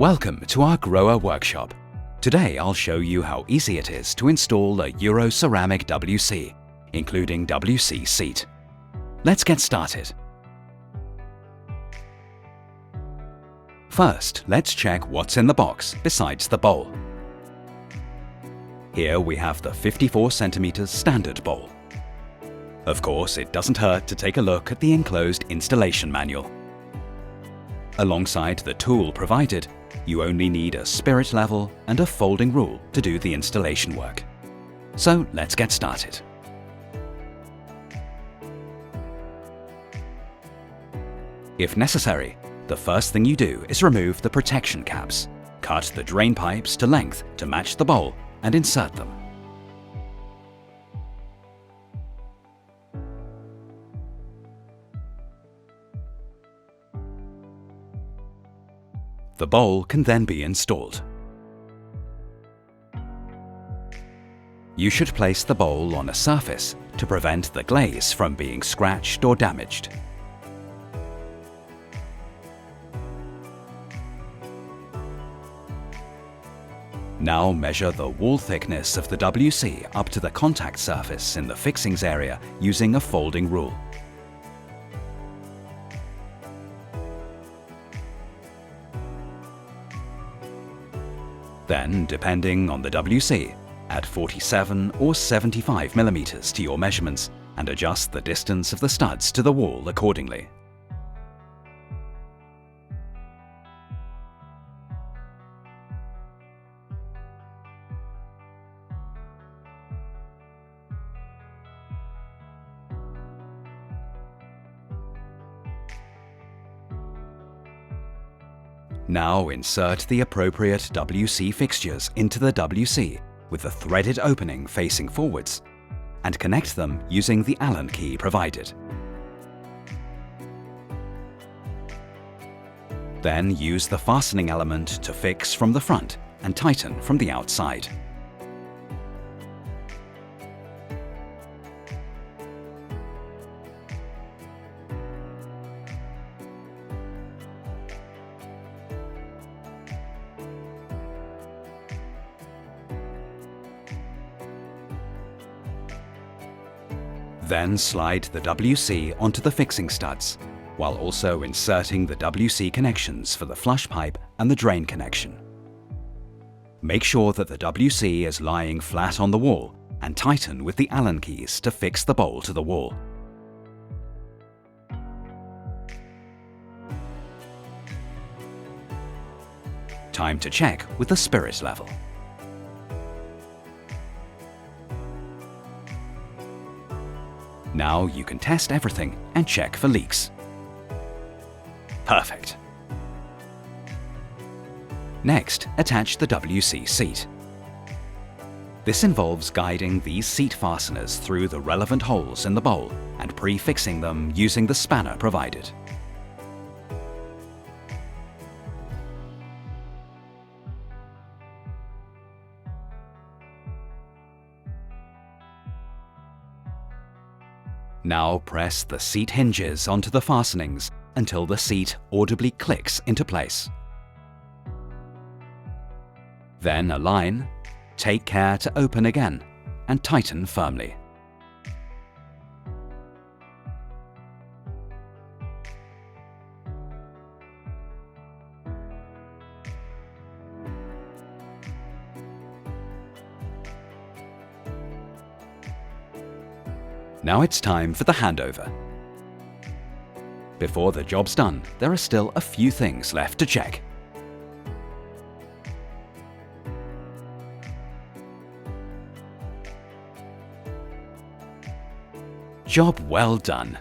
Welcome to our Grower workshop. Today I'll show you how easy it is to install a Euro Ceramic WC, including WC seat. Let's get started. First, let's check what's in the box besides the bowl. Here we have the 54 cm standard bowl. Of course, it doesn't hurt to take a look at the enclosed installation manual. Alongside the tool provided, you only need a spirit level and a folding rule to do the installation work. So let's get started. If necessary, the first thing you do is remove the protection caps, cut the drain pipes to length to match the bowl and insert them. The bowl can then be installed. You should place the bowl on a surface to prevent the glaze from being scratched or damaged. Now measure the wall thickness of the WC up to the contact surface in the fixings area using a folding rule. Then, depending on the WC, add 47 or 75 mm to your measurements and adjust the distance of the studs to the wall accordingly. Now insert the appropriate WC fixtures into the WC with the threaded opening facing forwards and connect them using the Allen key provided. Then use the fastening element to fix from the front and tighten from the outside. Then slide the WC onto the fixing studs, while also inserting the WC connections for the flush pipe and the drain connection. Make sure that the WC is lying flat on the wall and tighten with the Allen keys to fix the bowl to the wall. Time to check with the spirit level. Now you can test everything and check for leaks. Perfect. Next, attach the WC seat. This involves guiding these seat fasteners through the relevant holes in the bowl and pre-fixing them using the spanner provided. Now press the seat hinges onto the fastenings until the seat audibly clicks into place. Then align, take care to open again, and tighten firmly. Now it's time for the handover. Before the job's done, there are still a few things left to check. Job well done!